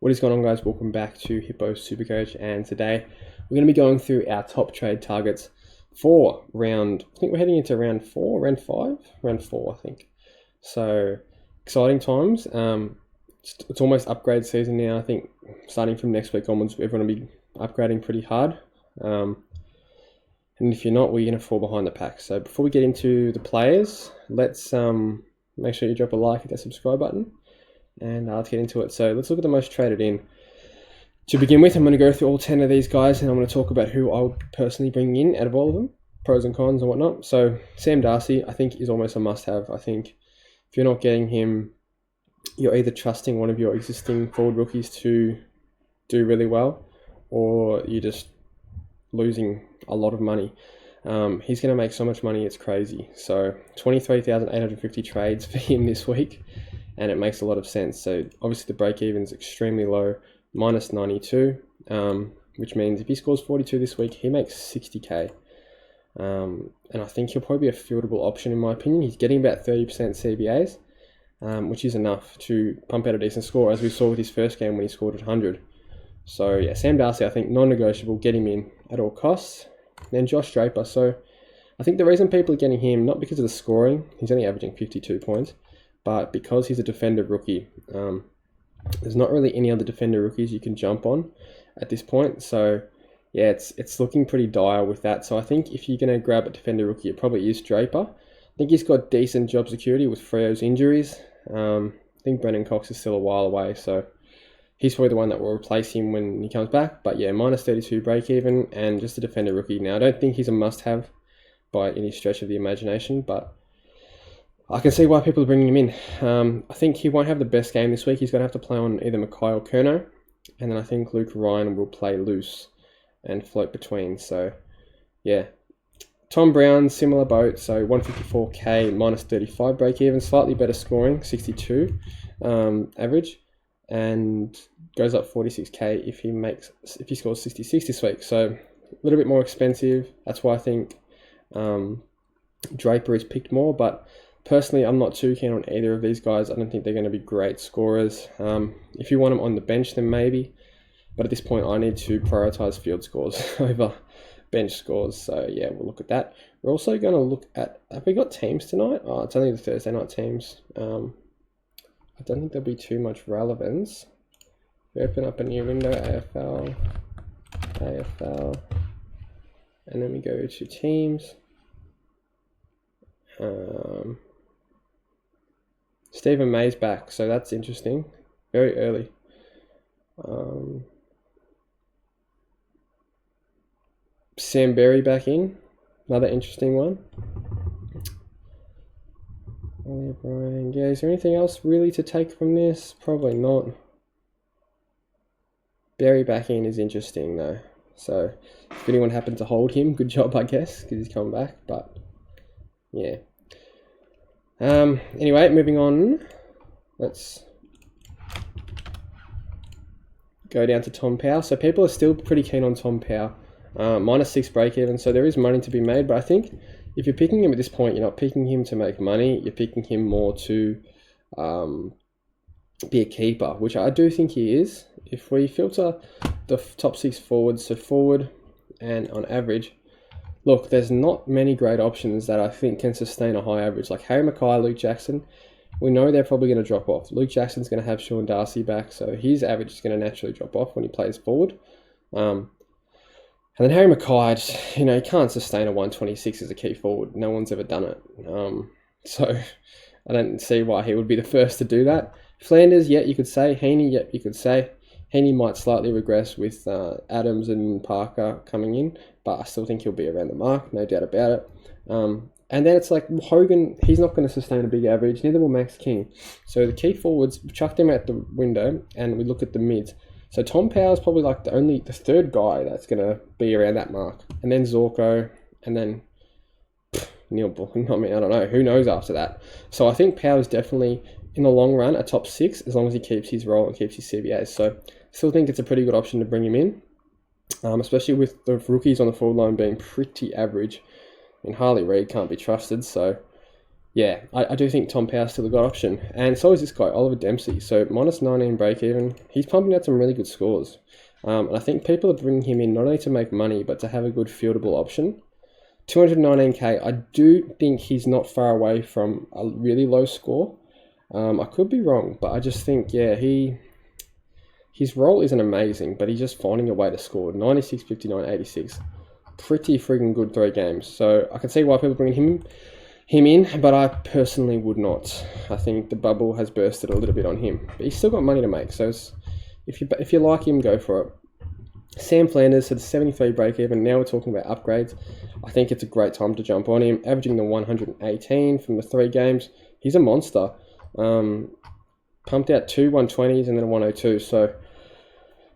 What is going on, guys? Welcome back to Hippo Supercoach, and today we're going to be going through our top trade targets for round, I think we're heading into round 4, round 5? Round 4, I think. So, exciting times. It's almost upgrade season now. I think starting from next week onwards, everyone will be upgrading pretty hard. And if you're not, well, you're going to fall behind the pack. So before we get into the players, let's make sure you drop a like, hit that subscribe button. And let's get into it. So let's look at the most traded in. To begin with, I'm going to go through all 10 of these guys, and I'm going to talk about who I would personally bring in out of all of them, pros and cons and whatnot. So Sam Darcy, I think, is almost a must-have. I think if you're not getting him, you're either trusting one of your existing forward rookies to do really well, or you're just losing a lot of money. He's going to make so much money, it's crazy. So 23,850 trades for him this week. And it makes a lot of sense. So obviously the break-even is extremely low, minus 92, which means if he scores 42 this week, he makes 60k. And I think he'll probably be a fieldable option in my opinion. He's getting about 30% CBAs, which is enough to pump out a decent score, as we saw with his first game when he scored at 100. So yeah, Sam Darcy, I think non-negotiable, get him in at all costs. Then Josh Draper. So I think the reason people are getting him, not because of the scoring, he's only averaging 52 points, but because he's a defender rookie. There's not really any other defender rookies you can jump on at this point. So yeah, it's looking pretty dire with that. So I think if you're going to grab a defender rookie, it probably is Draper. I think he's got decent job security with Freo's injuries. I think Brendan Cox is still a while away, so he's probably the one that will replace him when he comes back. But yeah, minus 32 break even and just a defender rookie. Now, I don't think he's a must-have by any stretch of the imagination, but I can see why people are bringing him in. I think he won't have the best game this week. He's going to have to play on either Mackay or Kerno. And then I think Luke Ryan will play loose and float between. So, yeah. Tom Brown, similar boat. So, 154k, minus 35 break-even. Slightly better scoring, 62 average. And goes up 46k if he scores 66 this week. So, a little bit more expensive. That's why I think Draper is picked more. But personally, I'm not too keen on either of these guys. I don't think they're going to be great scorers. If you want them on the bench, then maybe. But at this point, I need to prioritize field scores over bench scores. So yeah, we'll look at that. We're also going to look at, have we got teams tonight? Oh, it's only the Thursday night teams. I don't think there'll be too much relevance. We open up a new window, AFL, and then we go to teams. Stephen May's back, so that's interesting. Very early. Sam Berry back in. Another interesting one. Brian. Yeah, is there anything else really to take from this? Probably not. Berry back in is interesting though. So if anyone happened to hold him, good job, I guess, because he's coming back. But yeah. Anyway, moving on. Let's go down to Tom Powell. So people are still pretty keen on Tom Powell. Minus 6 break even, so there is money to be made. But I think if you're picking him at this point, you're not picking him to make money. You're picking him more to be a keeper, which I do think he is. If we filter the top 6 forwards, so forward and on average, look, there's not many great options that I think can sustain a high average. Like Harry Mackay, Luke Jackson, we know they're probably going to drop off. Luke Jackson's going to have Sean Darcy back, so his average is going to naturally drop off when he plays forward. And then Harry Mackay, he can't sustain a 126 as a key forward. No one's ever done it. So I don't see why he would be the first to do that. Flanders, yeah, you could say. Heaney, yeah, you could say. Heaney might slightly regress with Adams and Parker coming in, but I still think he'll be around the mark, no doubt about it. And then it's like Hogan, he's not going to sustain a big average, neither will Max King. So the key forwards, we chuck them out the window and we look at the mids. So Tom Powell's probably like the third guy that's going to be around that mark. And then Zorko, and then Neil Bullen. I mean, I don't know. Who knows after that? So I think Powell's definitely, in the long run, a top 6, as long as he keeps his role and keeps his CBAs. So I still think it's a pretty good option to bring him in, especially with the rookies on the forward line being pretty average. I mean, Harley Reid can't be trusted, so yeah, I do think Tom Power's still a good option. And so is this guy, Oliver Dempsey. So minus 19 break even. He's pumping out some really good scores. And I think people are bringing him in not only to make money, but to have a good fieldable option. 219k, I do think he's not far away from a really low score. I could be wrong, but I just think, yeah, his role isn't amazing, but he's just finding a way to score. 96, 59, 86. Pretty friggin' good 3 games. So I can see why people are bringing him in, but I personally would not. I think the bubble has bursted a little bit on him, but he's still got money to make. So if you like him, go for it. Sam Flanders had 73 break even. Now we're talking about upgrades. I think it's a great time to jump on him. Averaging the 118 from the 3 games. He's a monster. Pumped out 2 120s and then a 102. So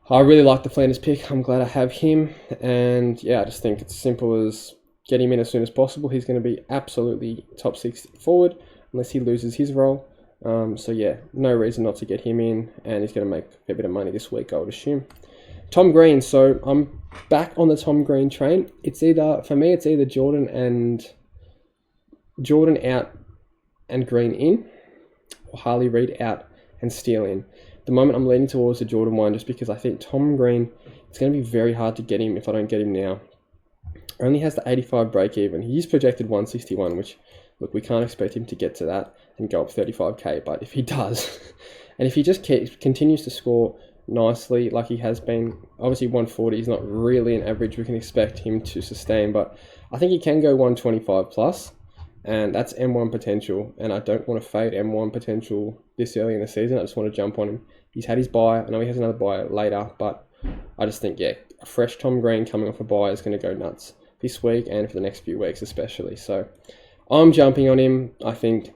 I really like the Flanders pick. I'm glad I have him. And yeah, I just think it's simple as get him in as soon as possible. He's going to be absolutely top 6 forward unless he loses his role. So yeah, no reason not to get him in. And he's going to make a bit of money this week, I would assume. Tom Green. So I'm back on the Tom Green train. For me, it's either Jordan out and Green in, or Harley Reid out and Steele in. At the moment, I'm leaning towards the Jordan one just because I think Tom Green, it's going to be very hard to get him if I don't get him now. Only has the 85 break even. He's projected 161, which, look, we can't expect him to get to that and go up 35k, but if he does, and if he just continues to score nicely like he has been, obviously 140 is not really an average we can expect him to sustain, but I think he can go 125 plus, and that's M1 potential, and I don't want to fade M1 potential this early in the season. I just want to jump on him. He's had his buy. I know he has another buy later, but I just think, yeah, a fresh Tom Green coming off a buy is going to go nuts this week and for the next few weeks especially. So I'm jumping on him. I think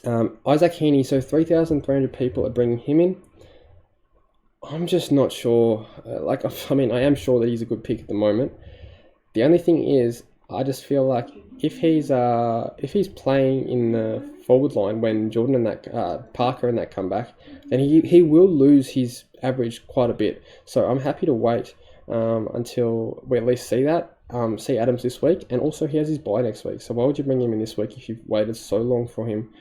Isaac Heaney, so 3,300 people are bringing him in. I'm just not sure. I am sure that he's a good pick at the moment. The only thing is, I just feel like if he's playing in the forward line when Jordan and that Parker and that come back, then he will lose his average quite a bit. So I'm happy to wait until we at least see that. See Adams this week, and also he has his bye next week. So why would you bring him in this week if you've waited so long for him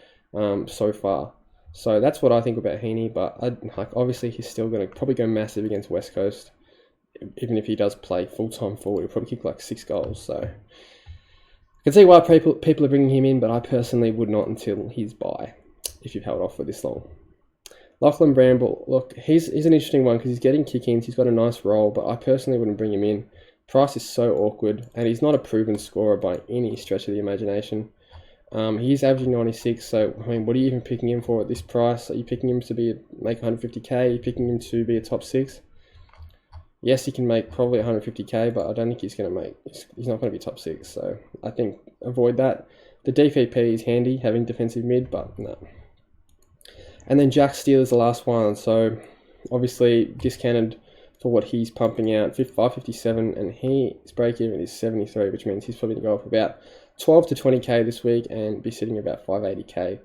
so far? So that's what I think about Heaney, but obviously he's still going to probably go massive against West Coast. Even if he does play full-time forward, he'll probably kick like 6 goals. So I can see why people are bringing him in, but I personally would not until his bye, if you've held off for this long. Lachlan Bramble, look, he's an interesting one because he's getting kick-ins, he's got a nice role, but I personally wouldn't bring him in. Price is so awkward, and he's not a proven scorer by any stretch of the imagination. He's averaging 96, so I mean, what are you even picking him for at this price? Are you picking him to make 150k? Are you picking him to be a top 6? Yes, he can make probably 150k, but I don't think he's not going to be top 6, so I think avoid that. The DVP is handy, having defensive mid, but no. And then Jack Steele is the last one, so obviously discounted for what he's pumping out, 557, and his break-even is 73, which means he's probably going to go up about 12 to 20k this week and be sitting about 580k,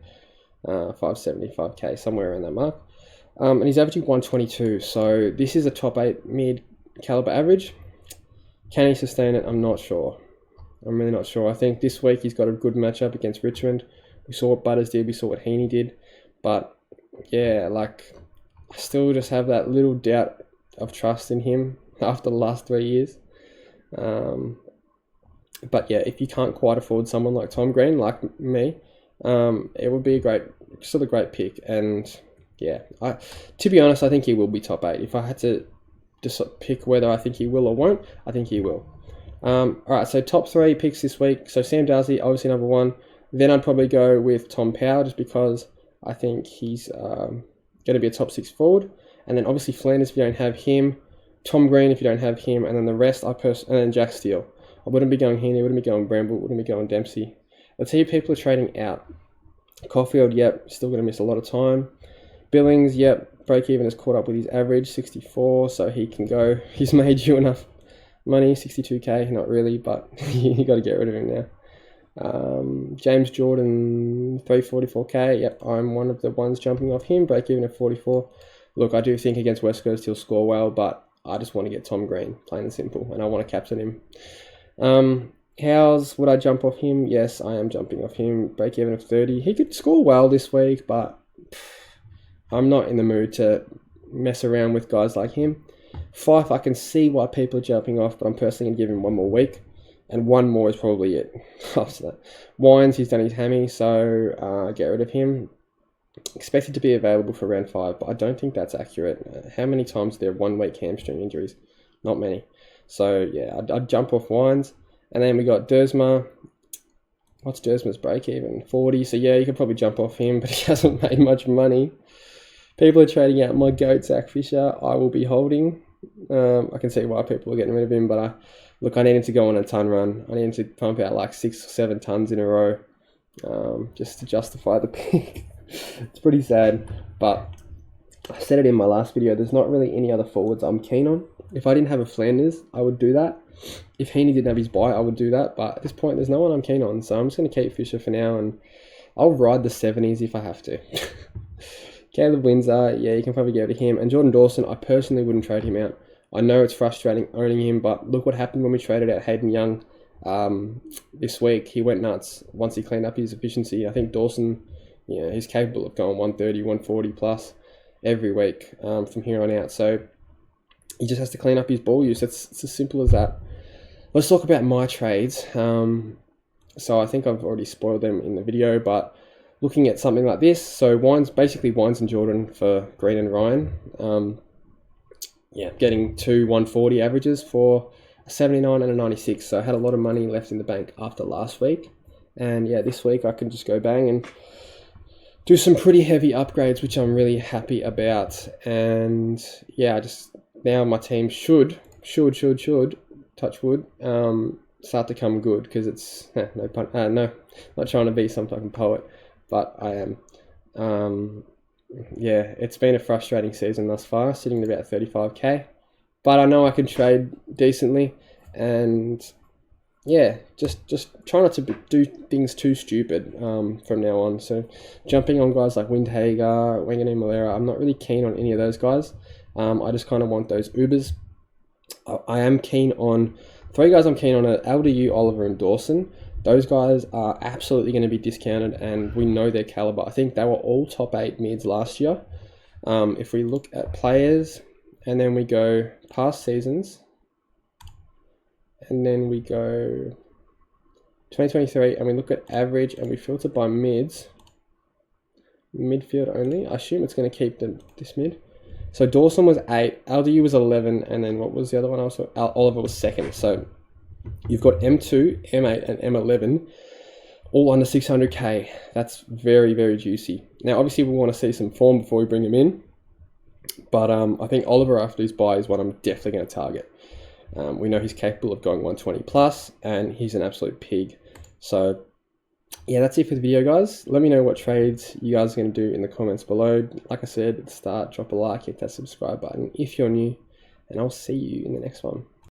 575k, somewhere around that mark. And he's averaging 122, so this is a top 8 mid-caliber average. Can he sustain it? I'm not sure. I'm really not sure. I think this week he's got a good matchup against Richmond. We saw what Butters did, we saw what Heaney did, but yeah, I still just have that little doubt of trust in him after the last 3 years. But yeah, if you can't quite afford someone like Tom Green, like me, it would be still a great pick. And yeah, to be honest, I think he will be top 8. If I had to just pick whether I think he will or won't, I think he will. All right, so top 3 picks this week. So Sam Darcy, obviously number 1. Then I'd probably go with Tom Power just because I think he's going to be a top 6 forward. And then obviously Flanders if you don't have him. Tom Green if you don't have him. And then the rest, and then Jack Steele. I wouldn't be going Heaney, wouldn't be going Bramble, wouldn't be going Dempsey. Let's see, people are trading out. Caulfield, yep, still going to miss a lot of time. Billings, yep, break-even has caught up with his average, 64, so he can go. He's made you enough money, 62k, not really, but you got to get rid of him now. James Jordan, 344k, yep, I'm one of the ones jumping off him, break-even at 44. Look, I do think against West Coast he'll score well, but I just want to get Tom Green, plain and simple, and I want to captain him. Howes, would I jump off him? Yes, I am jumping off him. Break even of 30. He could score well this week, but I'm not in the mood to mess around with guys like him. Fife, I can see why people are jumping off, but I'm personally going to give him one more week. And one more is probably it after that. Wines, he's done his hammy, so get rid of him. Expected to be available for round 5, but I don't think that's accurate. How many times are there 1 week hamstring injuries? Not many. So yeah, I'd jump off Wines. And then we got Dersma. What's Dersma's break even? 40. So yeah, you could probably jump off him, but he hasn't made much money. People are trading out my goat, Zach Fisher. I will be holding. I can see why people are getting rid of him, but look, I need him to go on a ton run. I need him to pump out like 6 or 7 tons in a row, just to justify the pick. It's pretty sad, but I said it in my last video. There's not really any other forwards I'm keen on. If I didn't have a Flanders, I would do that. If Heaney didn't have his bye, I would do that. But at this point, there's no one I'm keen on, so I'm just going to keep Fisher for now, and I'll ride the 70s if I have to. Caleb Windsor, yeah, you can probably go to him. And Jordan Dawson, I personally wouldn't trade him out. I know it's frustrating owning him, but look what happened when we traded out Hayden Young this week. He went nuts once he cleaned up his efficiency. I think Dawson, he's capable of going 130, 140 plus every week from here on out. So he just has to clean up his ball use. It's as simple as that. Let's talk about my trades. So I think I've already spoiled them in the video, but looking at something like this, so Wines and Jordan for Green and Ryan. Getting 2 140 averages for a 79 and a 96. So I had a lot of money left in the bank after last week. And yeah, this week I can just go bang and do some pretty heavy upgrades, which I'm really happy about. And yeah, now my team should, touch wood, start to come good, because it's, not trying to be some fucking poet, but I am. It's been a frustrating season thus far, sitting at about 35k, but I know I can trade decently, and yeah, just try not to do things too stupid from now on. So jumping on guys like Windhager, Wanganeen Malera, I'm not really keen on any of those guys. I just kind of want those Ubers. I am keen on 3 guys. I'm keen on LDU, Oliver, and Dawson. Those guys are absolutely going to be discounted, and we know their caliber. I think they were all top 8 mids last year. If we look at players, and then we go past seasons, and then we go 2023, and we look at average, and we filter by mids, midfield only. I assume it's going to keep this mid. So Dawson was 8, LDU was 11, and then what was the other one? Also, Oliver was 2nd. So you've got M2, M8, and M11 all under 600k. That's very, very juicy. Now, obviously, we want to see some form before we bring him in. But I think Oliver, after his bye, is what I'm definitely going to target. We know he's capable of going 120 plus, and he's an absolute pig. So yeah, that's it for the video, guys. Let me know what trades you guys are going to do in the comments below. Like I said at the start, drop a like, hit that subscribe button if you're new, and I'll see you in the next one.